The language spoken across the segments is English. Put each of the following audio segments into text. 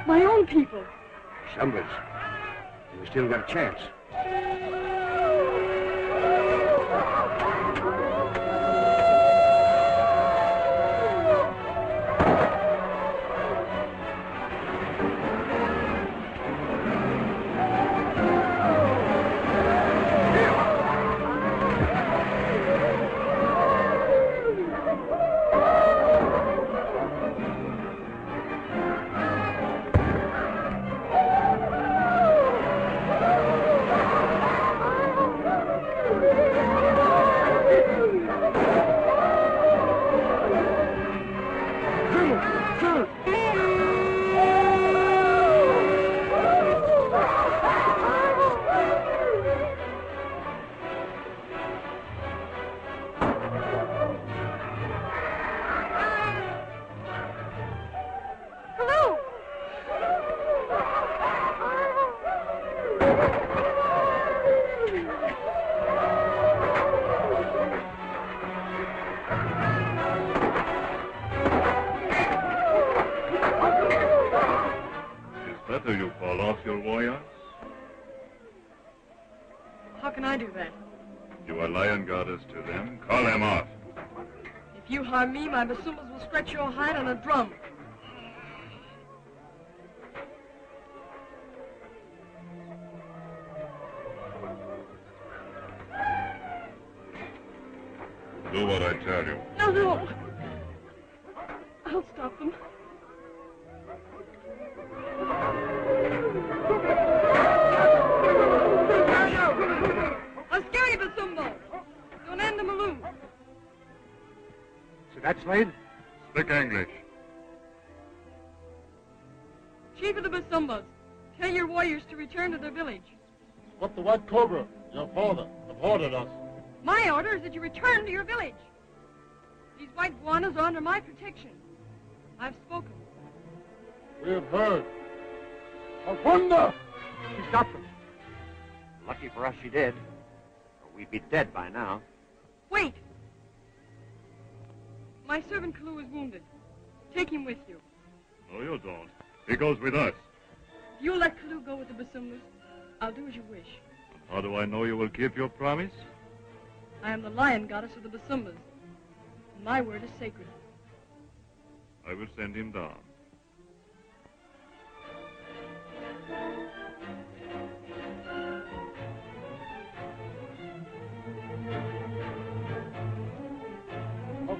My own people. Selvas. We still got a chance. Do you call off your warriors? How can I do that? You are lion goddess to them. Call them off. If you harm me, my basumbas will scratch your hide on a drum. Do what I tell you. No. I'll stop them. A scary basumbo. Don't end them alone. So that's Slade? Speak English. Chief of the basumbas, tell your warriors to return to their village. What the white Cobra, your father, have ordered us. My order is that you return to your village. These white guanas are under my protection. I've spoken. We have heard. Alfonda! She stopped them. Lucky for us she did. Or we'd be dead by now. Wait! My servant Kalu is wounded. Take him with you. No, you don't. He goes with us. If you'll let Kalu go with the basumbas, I'll do as you wish. How do I know you will keep your promise? I am the lion goddess of the basumbas. And my word is sacred. I will send him down.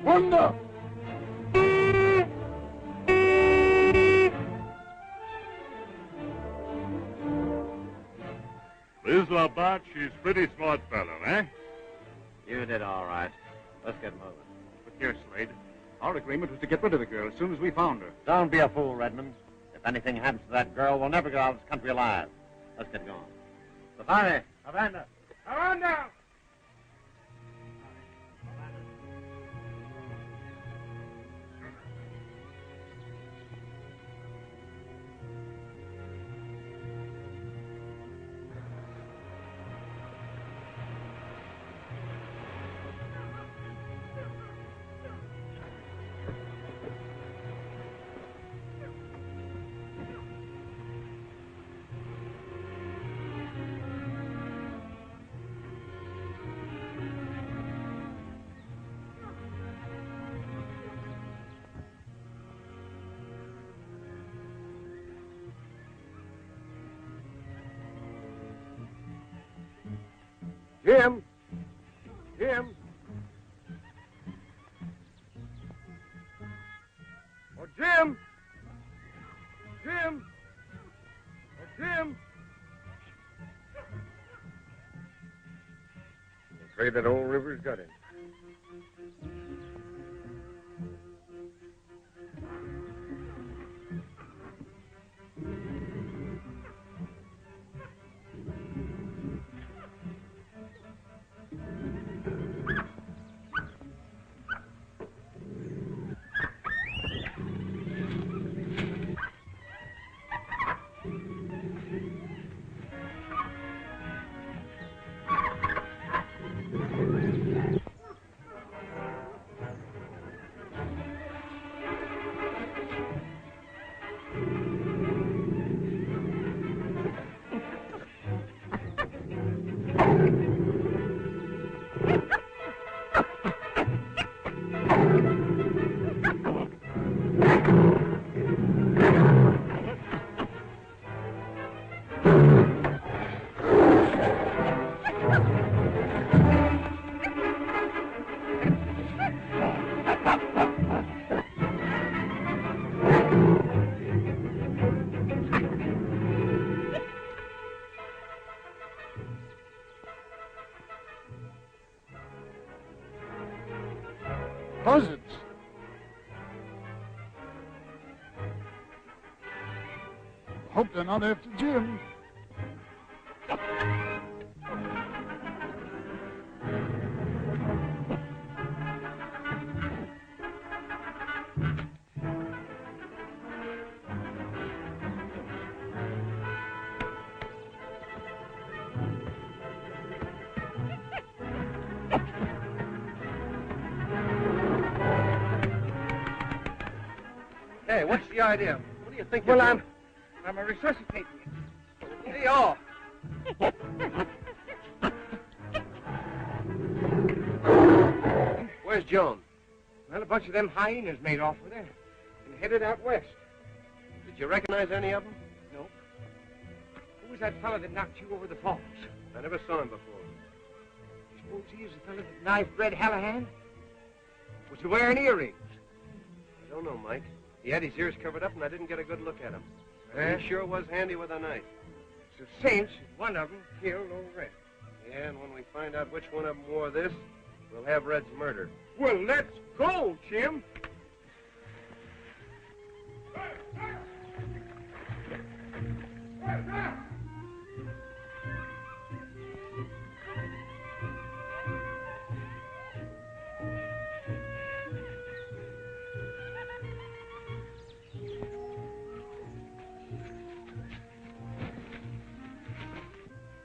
Wonder! Liz Labat, she's pretty smart fellow, eh? You did all right. Let's get moving. Look here, Slade. Our agreement was to get rid of the girl as soon as we found her. Don't be a fool, Redmond. If anything happens to that girl, we'll never get out of this country alive. Let's get going. Safari! Havana! Havana! Jim! Jim! Oh, Jim! Jim! Oh, Jim! I'm afraid that old river's got him. Buzzards. Hope they're not after Jim. Hey, what's the idea? What do you think you're doing? I'm resuscitating you. Hey, y'all. Where's Joan? Well, a bunch of them hyenas made off with her and headed out west. Did you recognize any of them? No. Who was that fellow that knocked you over the falls? I never saw him before. You suppose he is the fellow that knifed Red Hallahan? Was he wearing earrings? I don't know, Mike. He had his ears covered up, and I didn't get a good look at him. He sure was handy with a knife. It's a cinch one of them killed old Red. Yeah, and when we find out which one of them wore this, we'll have Red's murder. Well, let's go, Jim.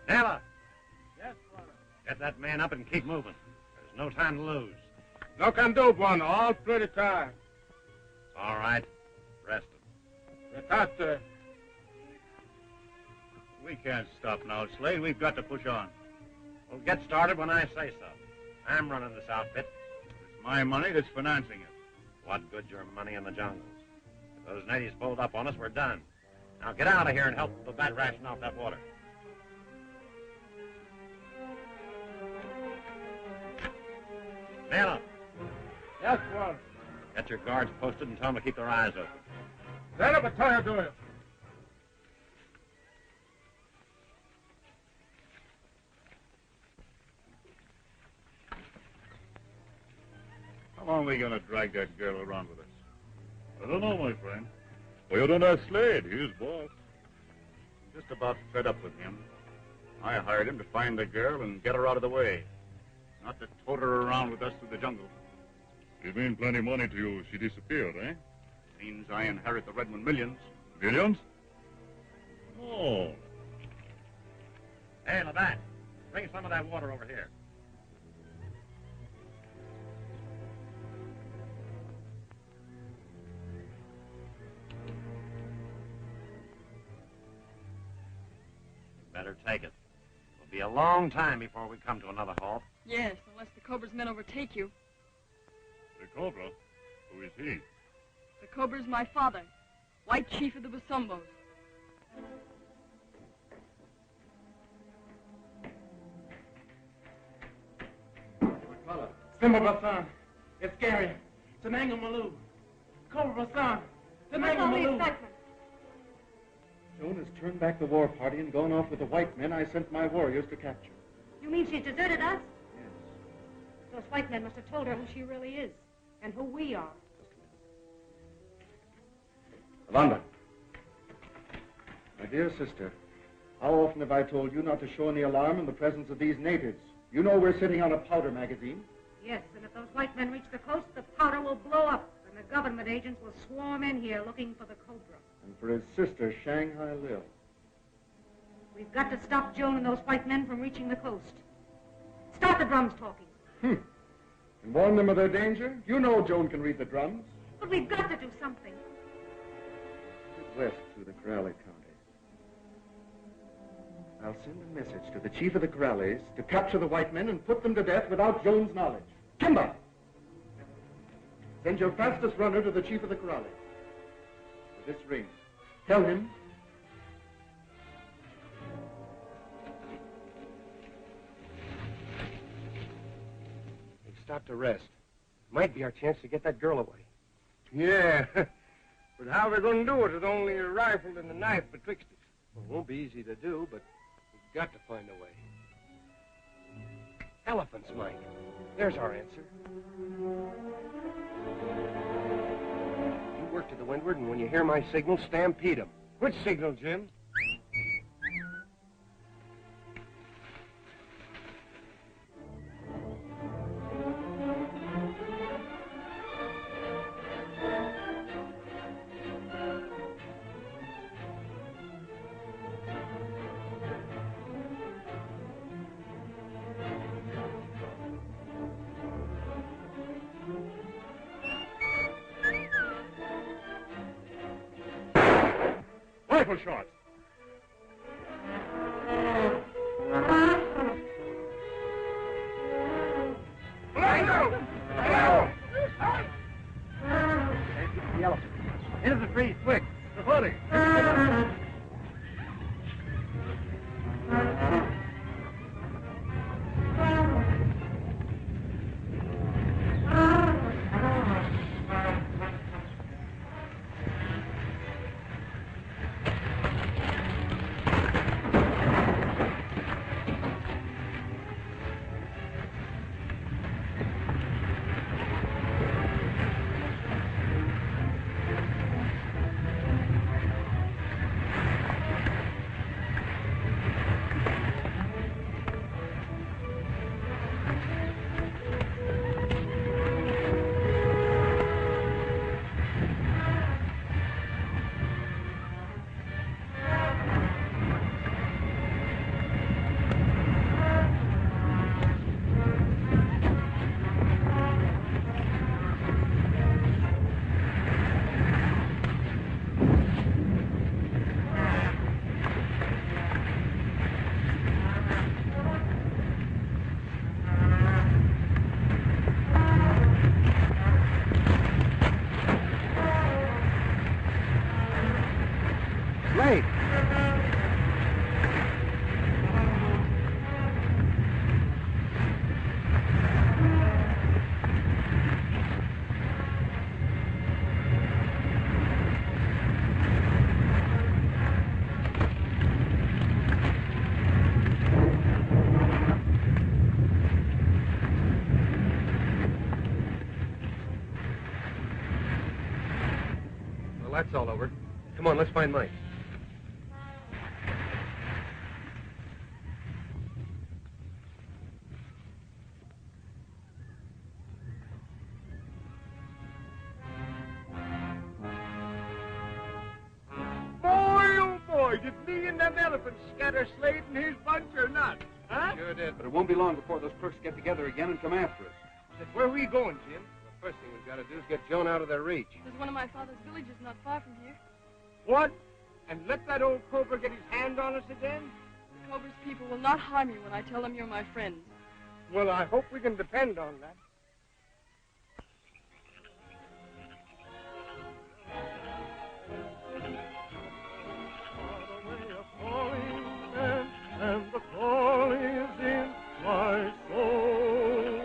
Nella! Yes, brother. Get that man up and keep moving. There's no time to lose. No can do, Buono. All pretty tired. All right. Rest him. Retate. We can't stop now, Slade. We've got to push on. We'll get started when I say so. I'm running this outfit. It's my money that's financing it. What good's your money in the jungles? If those natives pulled up on us, we're done. Now get out of here and help the bat ration off that water. Nella, Yes, brother. get your guards posted and tell them to keep their eyes open. Then I'm tired to it. How long are we going to drag that girl around with us? I don't know, my friend. Well, you don't ask Slade. He's boss. I'm just about fed up with him. I hired him to find the girl and get her out of the way. Not to tote her around with us through the jungle. It mean plenty money to you if she disappeared, eh? Means I inherit the Redmond millions. Millions? Oh. Hey, Labatt, bring some of that water over here. Better take it. It'll be a long time before we come to another halt. Yes, unless the Cobra's men overtake you. The Cobra? Who is he? The Cobra's my father, White Chief of the Busumbos. Simba-ba-san. It's scary. Tanangamaloo. Cobra-san. Tanangamaloo. Joan has turned back the war party and gone off with the white men I sent my warriors to capture. You mean she's deserted us? Yes. Those white men must have told her who she really is and who we are. Amanda. My dear sister, how often have I told you not to show any alarm in the presence of these natives? You know we're sitting on a powder magazine. Yes, and if those white men reach the coast, the powder will blow up, and the government agents will swarm in here looking for the Cobra. And for his sister, Shanghai Lil. We've got to stop Joan and those white men from reaching the coast. Start the drums talking. And warn them of their danger? You know Joan can read the drums. But we've got to do something. West through the Corrales County. I'll send a message to the chief of the Corrales to capture the white men and put them to death without Joan's knowledge. Kimba! Send your fastest runner to the chief of the Corrales. With this ring. Tell him. We've stopped to rest. Might be our chance to get that girl away. Yeah. But how are we going to do it with only a rifle and a knife betwixt us? Well, it won't be easy to do, but we've got to find a way. Elephants, Mike. There's our answer. You work to the windward, and when you hear my signal, stampede them. Which signal, Jim? Rifle shots. The elephant. Into the trees, quick. The buddy. That's all over. Come on, let's find Mike. Boy, oh boy, did me and them elephants scatter Slade and his bunch or not? Huh? Sure did. But it won't be long before those crooks get together again and come after us. Said, where are we going, Jim? The first thing we've got to do is get Joan out of their reach. There's one of my father's villages not far from here. What? And let that old Cobra get his hand on us again? The Cobra's people will not harm you when I tell them you're my friend. Well, I hope we can depend on that. And the call is in my soul.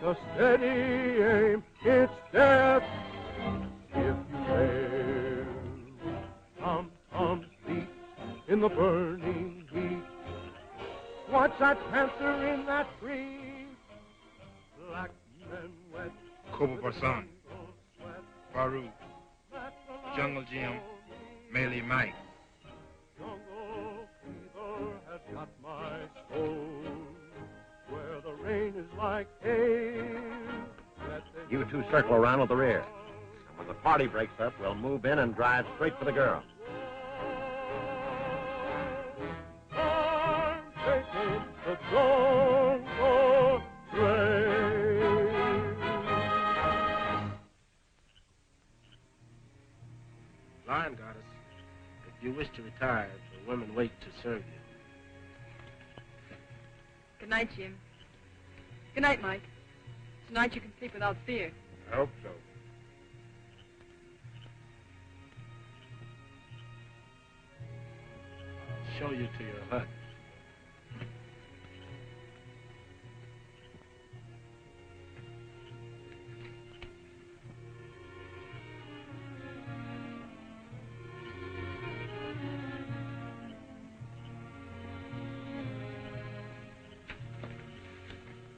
a steady aim, it's death if you fail. Tom beat in the burning heat. Watch that panther in that tree. Black men wet. Cobra Farouk, Jungle Jim, Melee Mike. Jungle fever has got my soul, where the rain is like hail. You two circle around with the rear. And when the party breaks up, we'll move in and drive straight for the girl. I'm taking the jungle train. Lion Goddess, if you wish to retire, the women wait to serve you. Good night, Jim. Good night, Mike. Tonight you can sleep without fear. I hope so. I'll show you to your hut.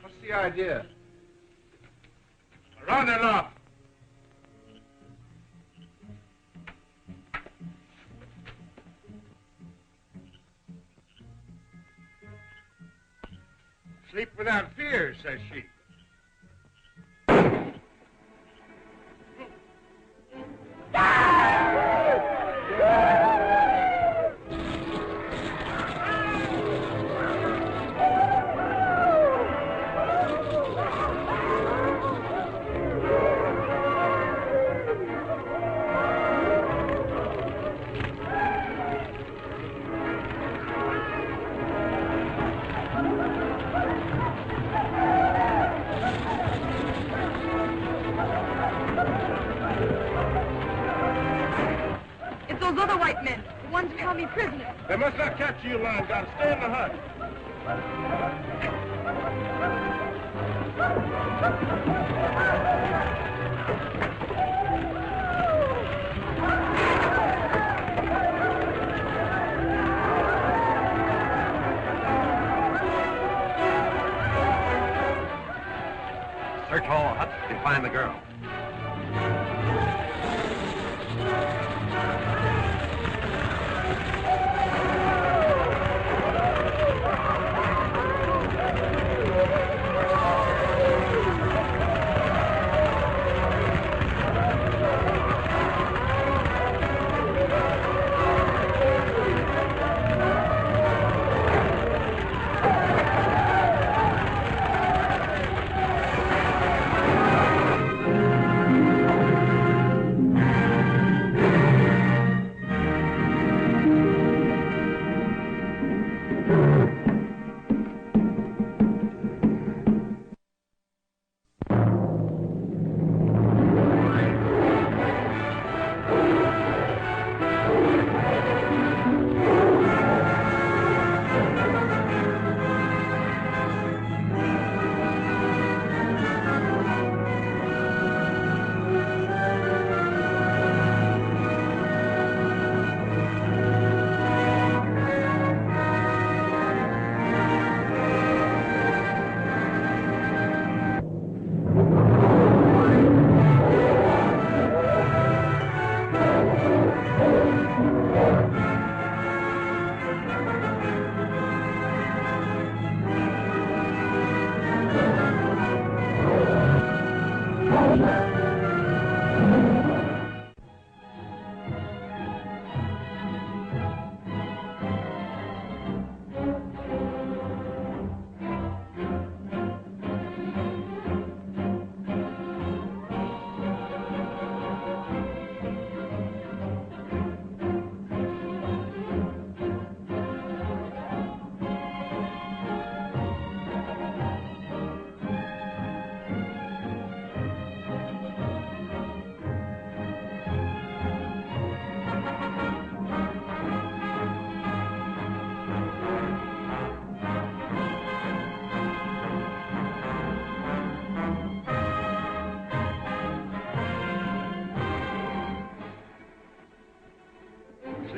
What's the idea? Round and up. Sleep without fear, says she. It's those other white men, the ones who held me prisoner. They must not capture you, Lion Goddess. Stay in the hut. Search all the huts and find the girl.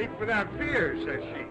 Sleep without fear, says she.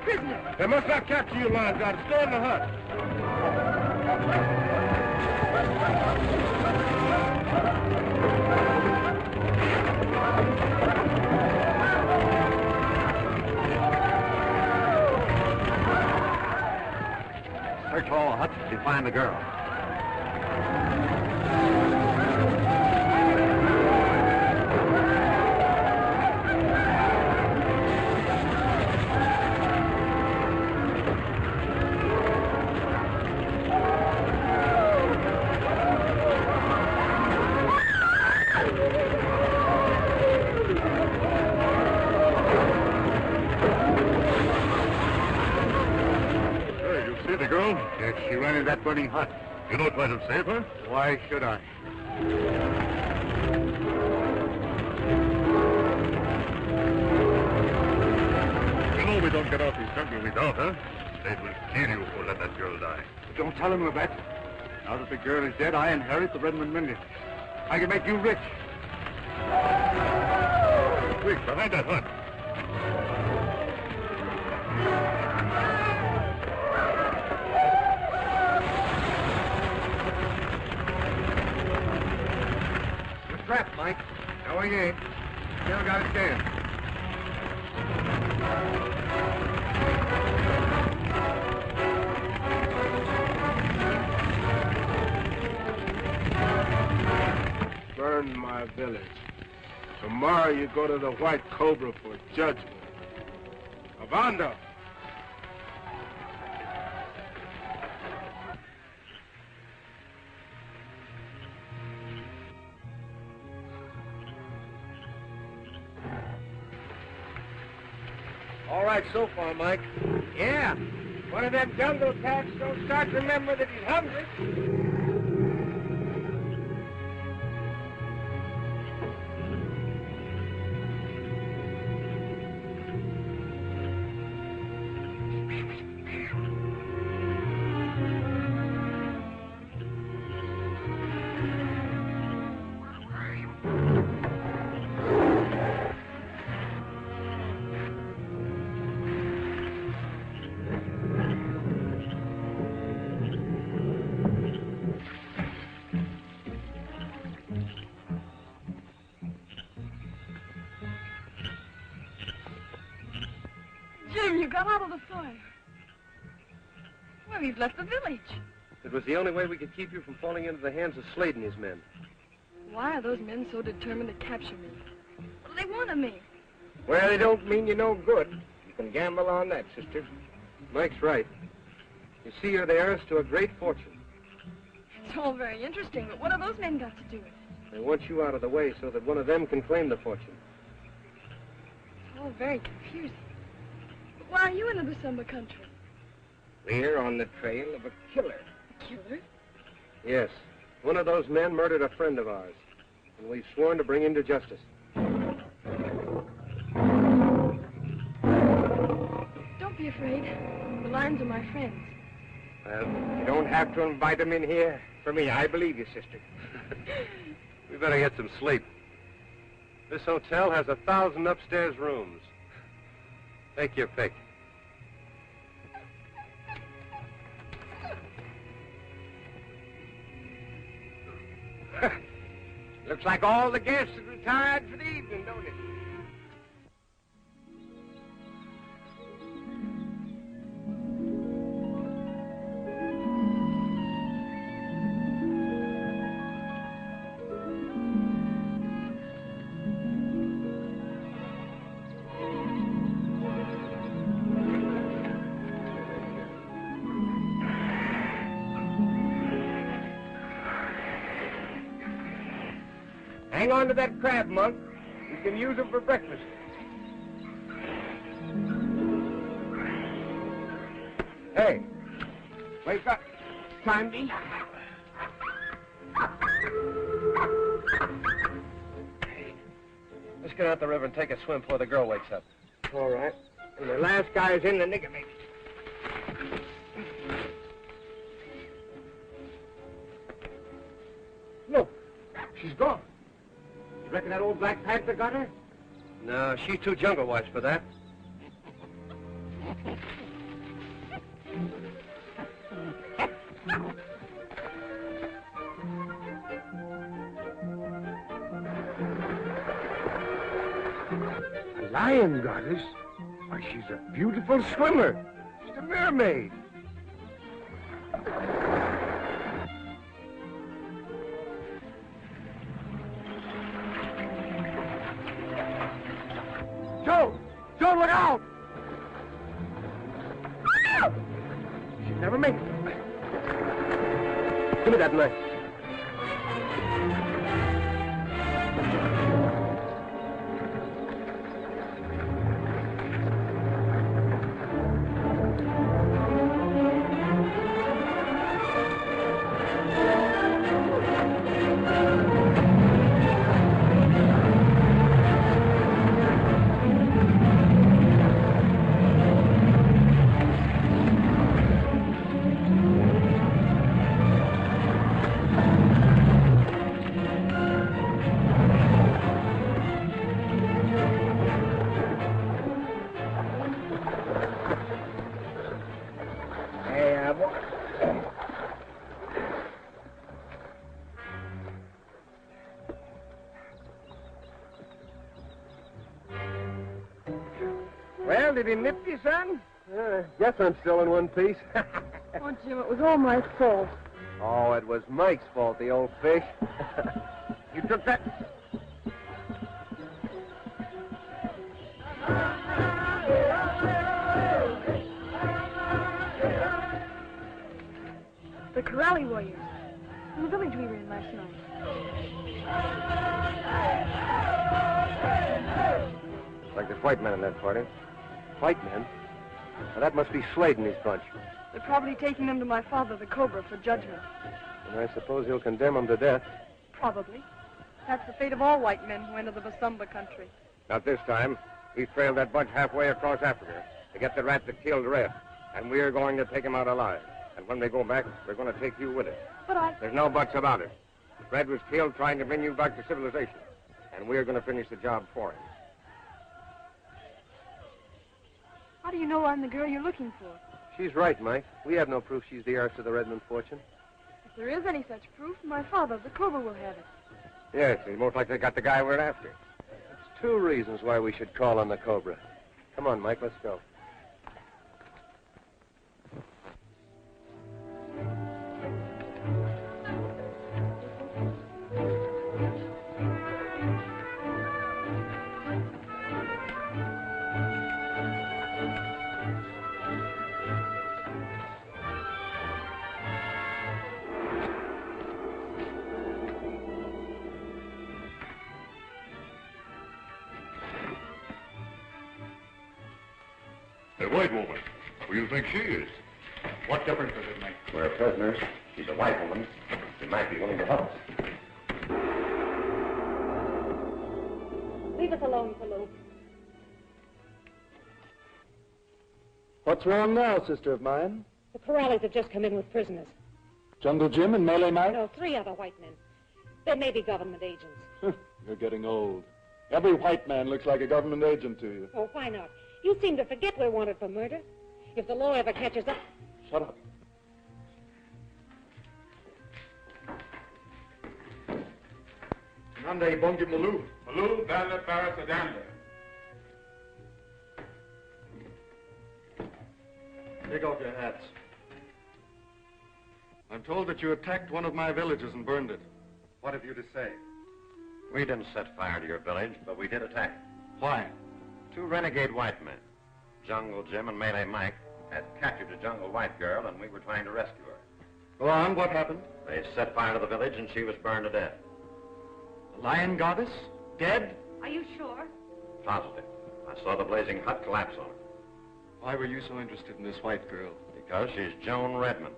Prisoner. They must not capture you, Lineguard. Stay in the hut. Search all huts till you find the girl. Yes, she ran in that burning hut. You know try to save her? Why should I? You know we don't get out of this country without her. They will kill you for letting that girl die. Don't tell him, Babette. Now that the girl is dead, I inherit the Redmond millions. I can make you rich. Quick, behind that hut. Trapped, Mike. No, he ain't. Still got a chance. Burn my village. Tomorrow you go to the White Cobra for judgment. Avanda! All right so far, Mike. Yeah. One of them jungle cats don't start to remember that he's hungry. Jim, you got out of the fire. Well, you've left the village. It was the only way we could keep you from falling into the hands of Slade and his men. Why are those men so determined to capture me? What do they want of me? Well, they don't mean you no good. You can gamble on that, sister. Mike's right. You see, you're the heiress to a great fortune. It's all very interesting, but what have those men got to do with it? They want you out of the way so that one of them can claim the fortune. It's all very confusing. But why are you in the December country? We're on the trail of a killer. A killer? Yes. One of those men murdered a friend of ours, and we've sworn to bring him to justice. Don't be afraid. The Lions are my friends. Well, you don't have to invite them in here. For me, I believe you, sister. We better get some sleep. This hotel has 1,000 upstairs rooms. Take your pick. Looks like all the guests have retired for the evening, don't it? Hang on to that crab, Monk. You can use them for breakfast. Hey, wake up. Time to eat. Let's get out the river and take a swim before the girl wakes up. All right. And the last guy is in the nigger mate. Look, she's gone. You reckon that old Black Panther got her? No, she's too jungle-wise for that. A lion goddess? Why, she's a beautiful swimmer. She's a mermaid. Joe! Joe, look out! She'll never make it. Give me that knife. Well, did he nip you, son? Guess I'm still in one piece. Oh, Jim, it was all my fault. Oh, it was Mike's fault, the old fish. You took that... The Corrali warriors. In the village we were in last night. Like there's white men in that party. White men? Now, that must be Slade and his bunch. They're probably taking them to my father, the Cobra, for judgment. And I suppose he'll condemn them to death. Probably. That's the fate of all white men who enter the Basumba country. Not this time. We trailed that bunch halfway across Africa to get the rat that killed Red. And we're going to take him out alive. And when they go back, we're going to take you with us. But There's no buts about it. Red was killed trying to bring you back to civilization. And we're going to finish the job for him. How do you know I'm the girl you're looking for? She's right, Mike. We have no proof she's the heiress to the Redmond fortune. If there is any such proof, my father, the Cobra, will have it. Yes, he's most likely got the guy we're after. There's two reasons why we should call on the Cobra. Come on, Mike, let's go. The white woman. Who do you think she is? What difference does it make? We're prisoners. She's a white woman. She might be willing to help us. Leave us alone, Palou. What's wrong now, sister of mine? The Corrales have just come in with prisoners. Jungle Jim and Melee Mike? No, 3 other white men. They may be government agents. You're getting old. Every white man looks like a government agent to you. Oh, why not? You seem to forget we're wanted for murder. If the law ever catches up... Shut up. Nande bongi Malou. Malou, dale para sedanda. Take off your hats. I'm told that you attacked one of my villages and burned it. What have you to say? We didn't set fire to your village, but we did attack. Why? 2 renegade white men, Jungle Jim and Melee Mike, had captured a jungle white girl, and we were trying to rescue her. Go on, what happened? They set fire to the village, and she was burned to death. The lion goddess? Dead? Are you sure? Positive. I saw the blazing hut collapse on her. Why were you so interested in this white girl? Because she's Joan Redmond.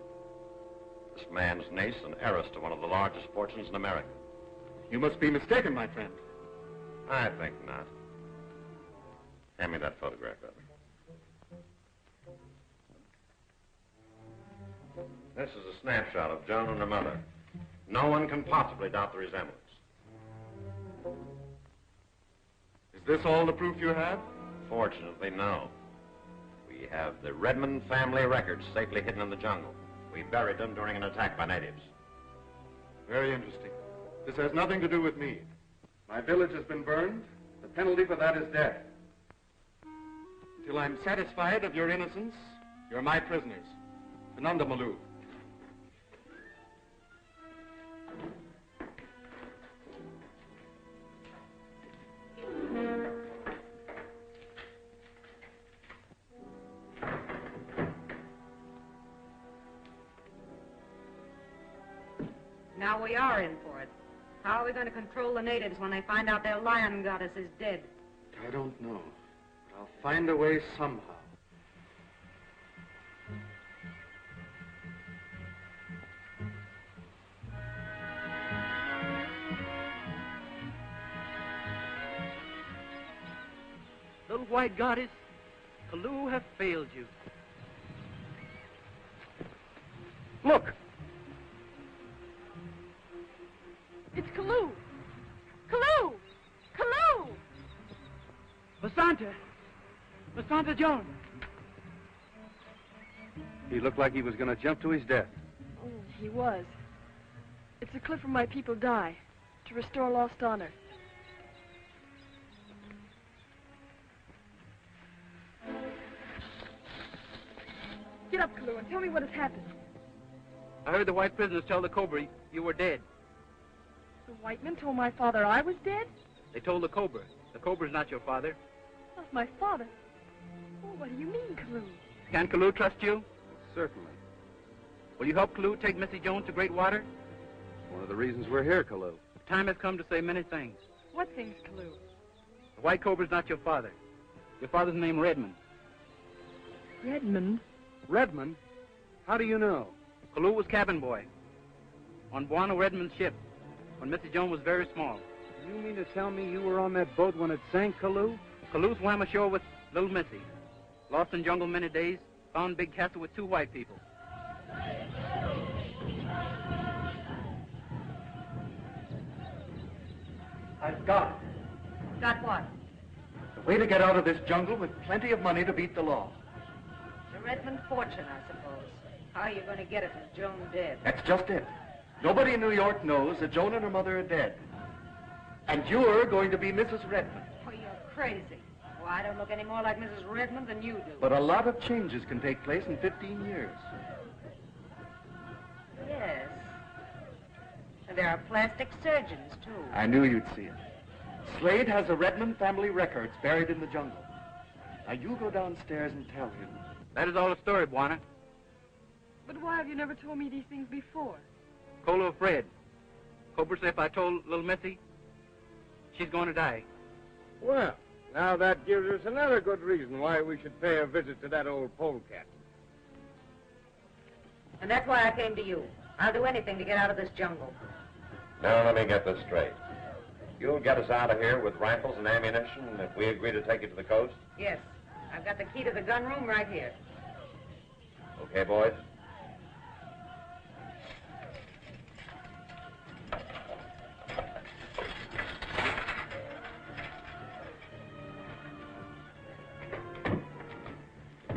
This man's niece and heiress to one of the largest fortunes in America. You must be mistaken, my friend. I think not. Hand me that photograph, Robert. This is a snapshot of Joan and her mother. No one can possibly doubt the resemblance. Is this all the proof you have? Fortunately, no. We have the Redmond family records safely hidden in the jungle. We buried them during an attack by natives. Very interesting. This has nothing to do with me. My village has been burned. The penalty for that is death. Till I'm satisfied of your innocence, you're my prisoners. Fernanda Malou. Now we are in for it. How are we going to control the natives when they find out their lion goddess is dead? I don't know. But I'll find a way somehow. Little white goddess, Calloo have failed you. Look! It's Calloo! Calloo! Calloo! Basanta Joan. He looked like he was going to jump to his death. Oh, he was. It's a cliff where my people die, to restore lost honor. Get up, Calloo, and tell me what has happened. I heard the white prisoners tell the Cobra you were dead. The white men told my father I was dead? They told the Cobra. The Cobra's not your father. Not my father. Oh, what do you mean, Calloo? Can Calloo trust you? Certainly. Will you help Calloo take Missy Jones to Great Water? It's one of the reasons we're here, Calloo. The time has come to say many things. What things, Calloo? The white Cobra's not your father. Your father's name Redmond. Redmond? Redmond? How do you know? Calloo was cabin boy on Buono Redmond's ship when Missy Jones was very small. You mean to tell me you were on that boat when it sank, Calloo? Calloo swam ashore with little Missy. Lost in jungle many days, found big castle with 2 white people. I've got it. Got what? The way to get out of this jungle with plenty of money to beat the law. The Redmond fortune, I suppose. How are you going to get it with Joan dead? That's just it. Nobody in New York knows that Joan and her mother are dead. And you're going to be Mrs. Redmond. Oh, you're crazy. Well, I don't look any more like Mrs. Redmond than you do. But a lot of changes can take place in 15 years. Yes. And there are plastic surgeons, too. I knew you'd see it. Slade has the Redmond family records buried in the jungle. Now you go downstairs and tell him. That is all the story, Buana. But why have you never told me these things before? Colo afraid. Cobra said if I told little Missy, she's going to die. Well, now that gives us another good reason why we should pay a visit to that old polecat. And that's why I came to you. I'll do anything to get out of this jungle. Now, let me get this straight. You'll get us out of here with rifles and ammunition if we agree to take you to the coast? Yes. I've got the key to the gun room right here. Okay, boys?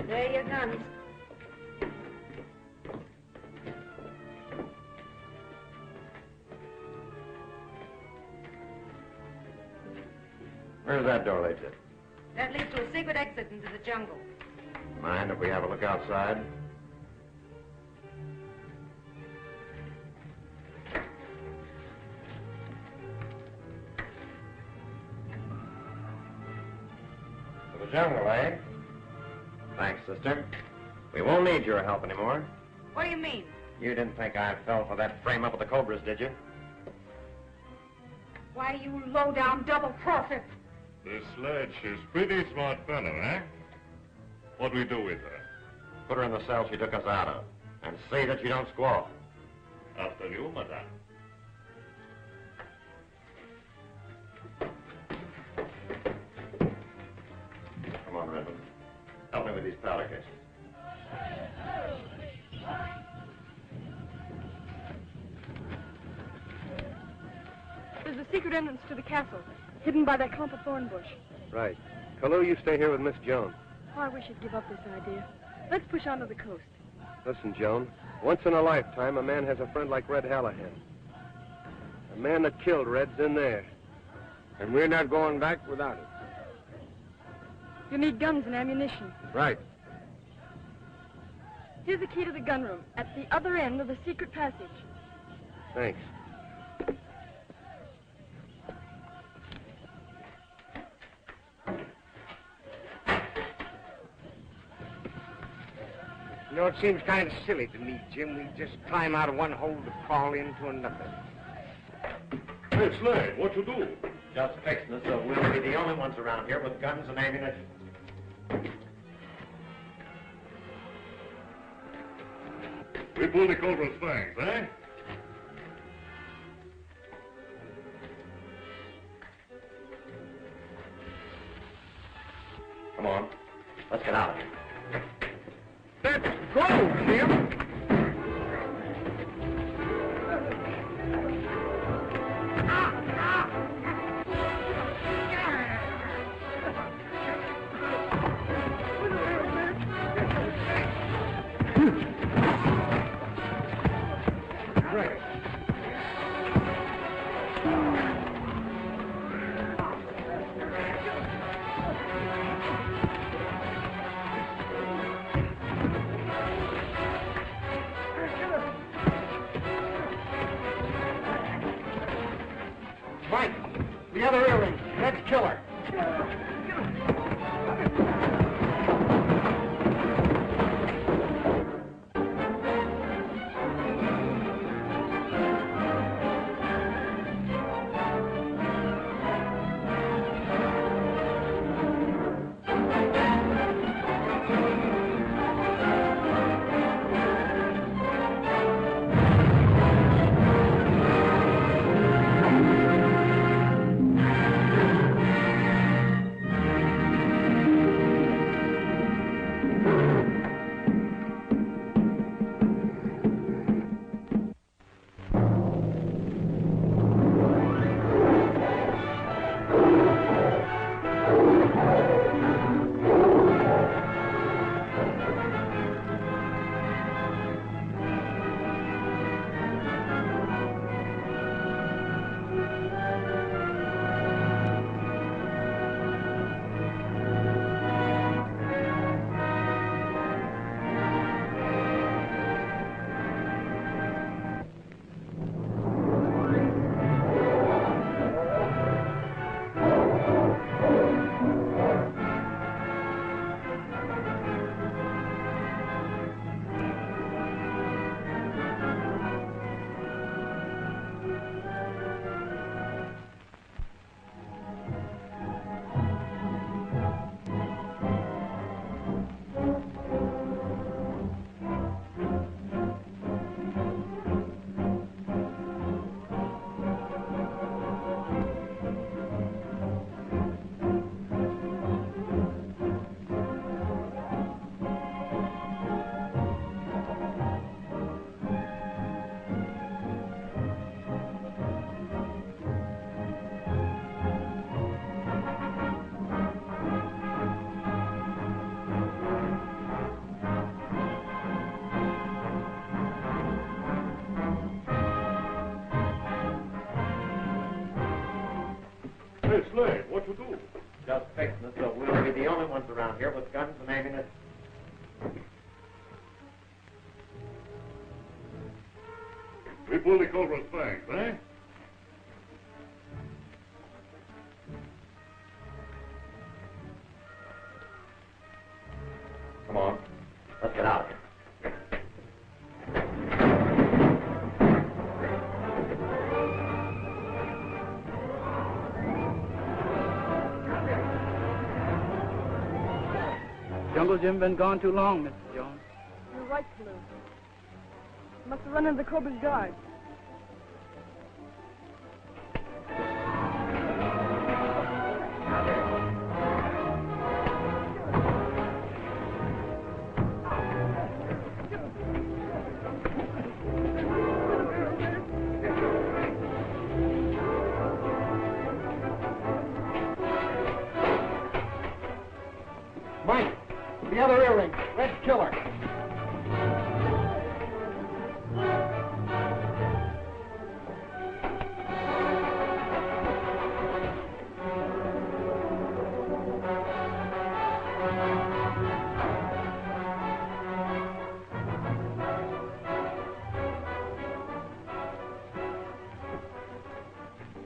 There are your guns. Where's that door lead to? That leads to a secret exit into the jungle. Mind if we have a look outside? To the jungle, eh? Thanks, sister. We won't need your help anymore. What do you mean? You didn't think I fell for that frame-up of the Cobras, did you? Why, you low-down double-crosser. This Slade, she's pretty smart fellow, eh? What do we do with her? Put her in the cell she took us out of. And see that you don't squawk. After you, madame. Come on, Raymond. Help me with these powder cases. There's a secret entrance to the castle, hidden by that clump of thorn bush. Right. Kalu, you stay here with Miss Joan. Oh, I wish you'd give up this idea. Let's push on to the coast. Listen, Joan. Once in a lifetime, a man has a friend like Red Hallahan. The man that killed Red's in there. And we're not going back without him. You need guns and ammunition. Right. Here's the key to the gun room, at the other end of the secret passage. Thanks. You know, it seems kind of silly to me, Jim. We just climb out of one hole to crawl into another. Hey, Slade, what you do? Just fixing it so we'll be the only ones around here with guns and ammunition. We pull the Cobra's fangs, eh? Come on. Let's get out of here. Let's go, Jim! The other earring. Let's kill her. Hey, Slade, what you do? Just fixing it so we'll be the only ones around here with guns and ammunition. We pull the Cobra's fangs, eh? Come on. Let's get out of here. Jungle Jim been gone too long, Mr. Jones. the right canoe. Must have run into the Cobra's guard. Mike, the other earring, red killer.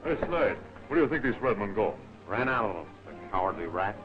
Hey, Slade, where do you think these red men go? Ran out of them, the cowardly rat.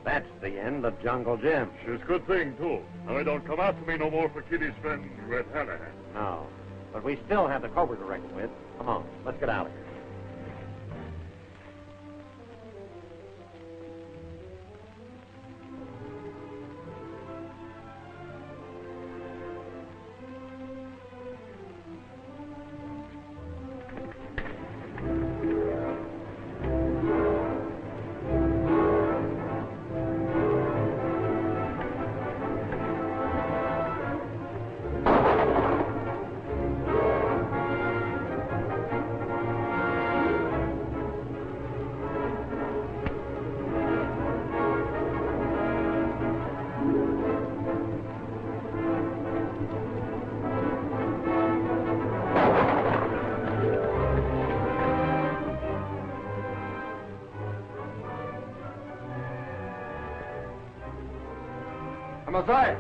That's the end of Jungle Jim. It's a good thing, too. Now, they don't come after me no more for Kitty's friend, Red Hannahan. No. But we still have the Cobra to reckon with. Come on, let's get out of here. Messiah.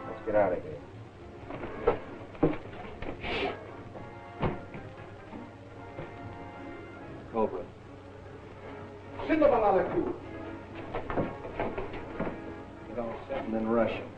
Let's get out of here. Cobra. Cinderella. Get all set and then rush him.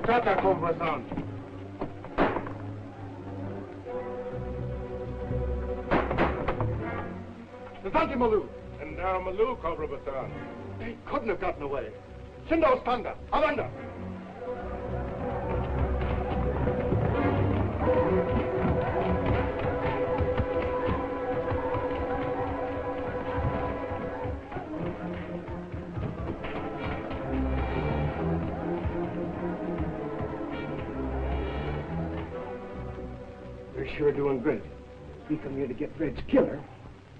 Trata Cobra-san. Sazanti Malu. And now Malu, Cobra-san. They couldn't have gotten away. Sindo's Panda. Avanda. sure doing great. We come here to get Red's killer.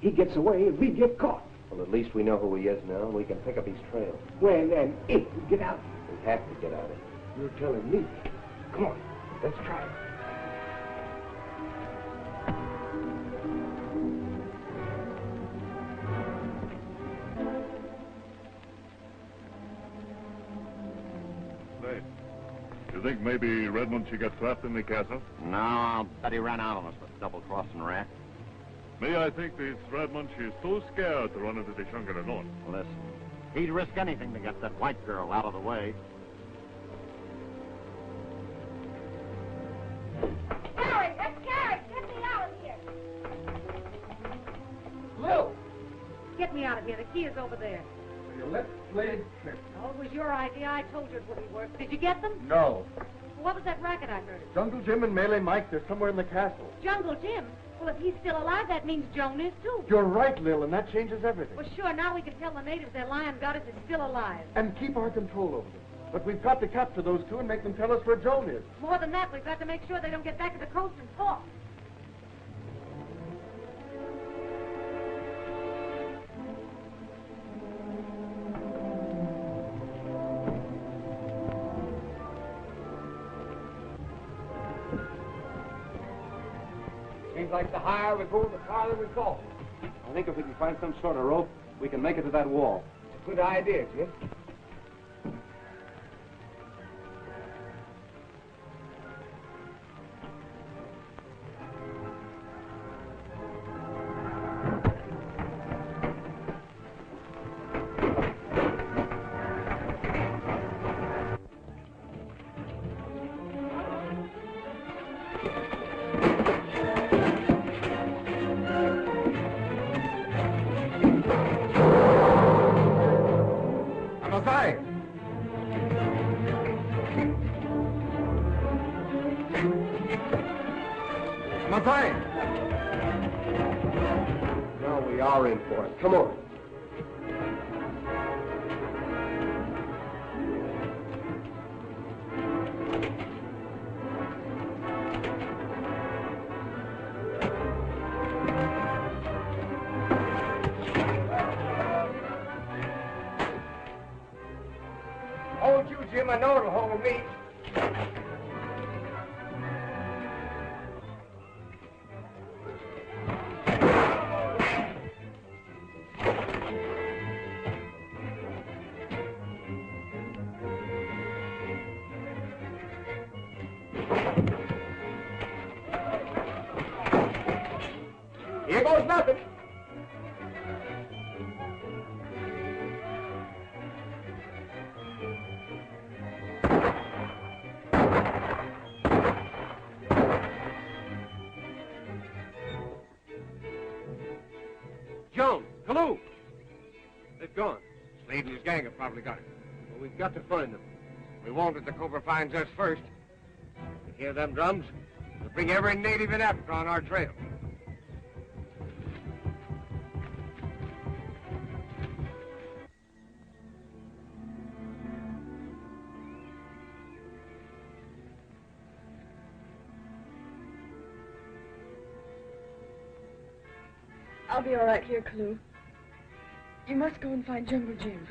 He gets away and we get caught. Well, at least we know who he is now, and we can pick up his trail. When and if we get out. We have to get out of here. You're telling me. Come on, let's try it. Say, you think maybe Redmond should get trapped in the castle? No, I'll bet he ran out on us with a double-crossing rat. Me, I think this Redmond, she's too scared to run into the jungle alone. Listen, he'd risk anything to get that white girl out of the way. Carrie, that's Carrie. Get me out of here. Lil! Get me out of here. The key is over there. You let Slade trip. Oh, it was your idea. I told you it wouldn't work. Did you get them? No. What was that racket I heard? Jungle Jim and Melee Mike, they're somewhere in the castle. Jungle Jim? Well, if he's still alive, that means Joan is, too. You're right, Lil, and that changes everything. Well, sure, now we can tell the natives their lion goddess is still alive. And keep our control over them. But we've got to capture those two and make them tell us where Joan is. More than that, we've got to make sure they don't get back to the coast and talk. Seems like the higher we go, the farther we fall. I think if we can find some sort of rope, we can make it to that wall. Good idea, Jim. Now we are in for it. Come on. Hold you, Jim. I know it'll hold me. Here goes nothing. Joan, hello. They've gone. Slade and his gang have probably got it. Well, we've got to find them. We won't if the Cobra finds us first. You hear them drums? They'll bring every native in Africa on our trail. I'll be all right here, Clou. You must go and find Jungle Jim.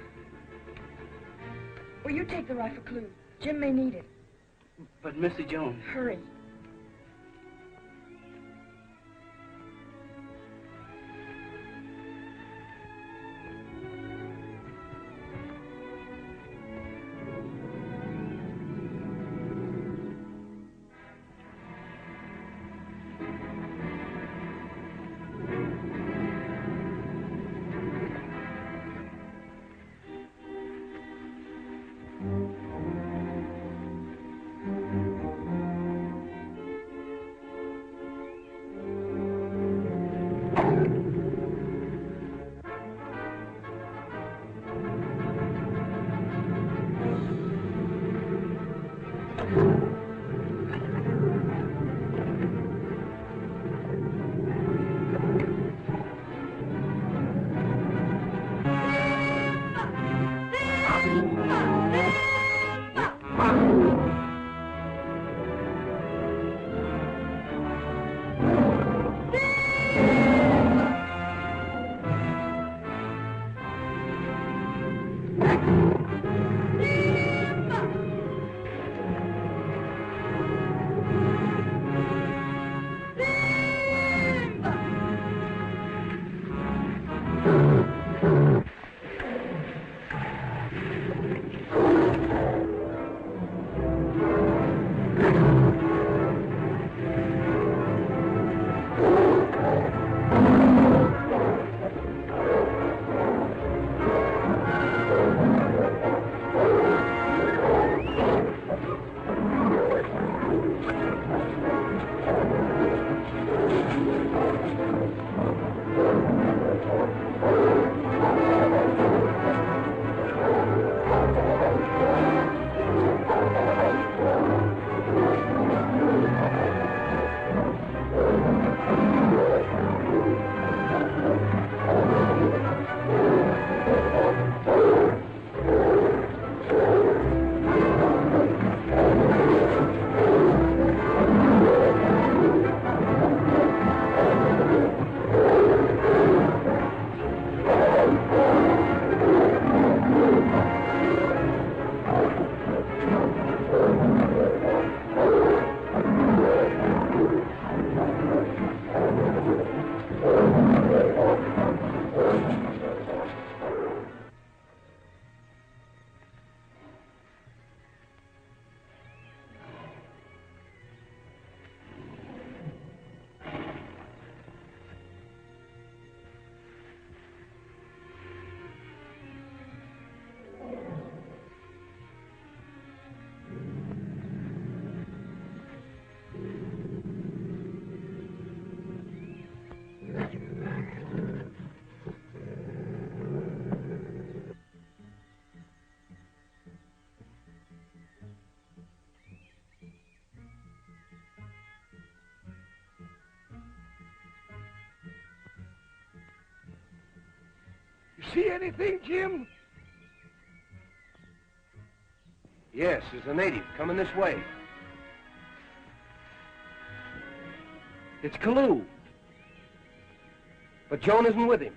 Will you take the rifle, Clou? Jim may need it. But Missy Jones... Hurry. See anything, Jim? Yes, there's a native coming this way. It's Kaloo. But Joan isn't with him.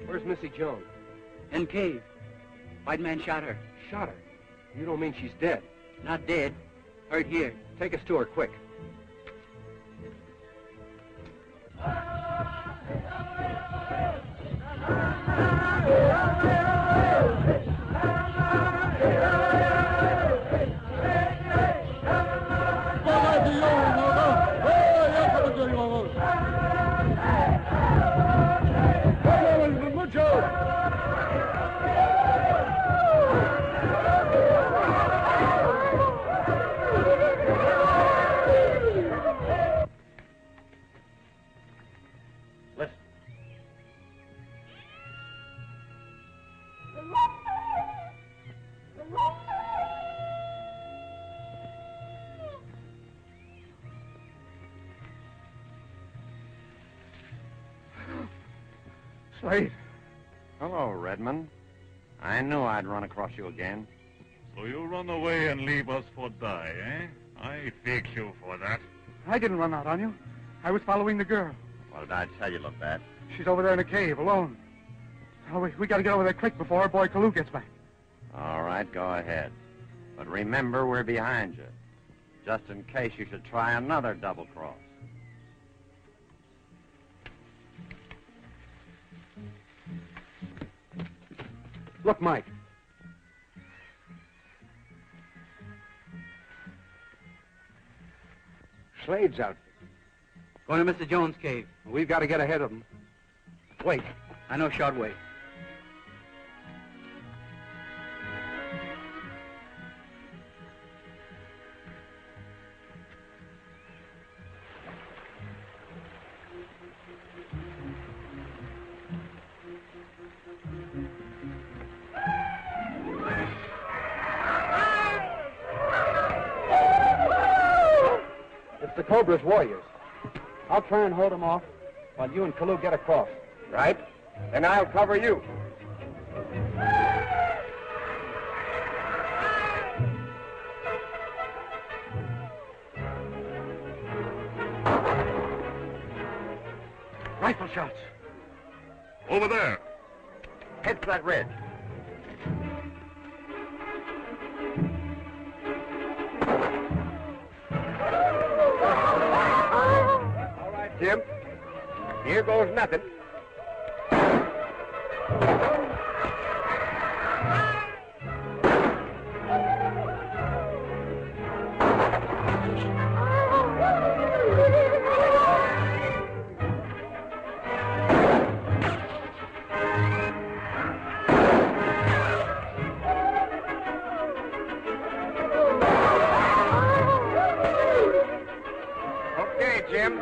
Where's Missy Joan? In cave. White man shot her. Shot her? You don't mean she's dead? Not dead. Hurt here. Take us to her, quick. Slade. Hello, Redmond. I knew I'd run across you again. So you run away and leave us for die, eh? I fix you for that. I didn't run out on you. I was following the girl. What did I tell you, look bad? She's over there in a cave, alone. Oh, we got to get over there quick before our boy Kaloo gets back. All right, go ahead. But remember, we're behind you. Just in case you should try another double cross. Look, Mike. Slade's outfit. Going to Mr. Jones' cave. We've got to get ahead of him. Wait. I know short way. It's the Cobra's warriors. I'll try and hold them off while you and Kaloo get across. Right. Then I'll cover you. Rifle shots. Over there. Head to that ridge. All right, Jim. Here goes nothing. Okay, Jim.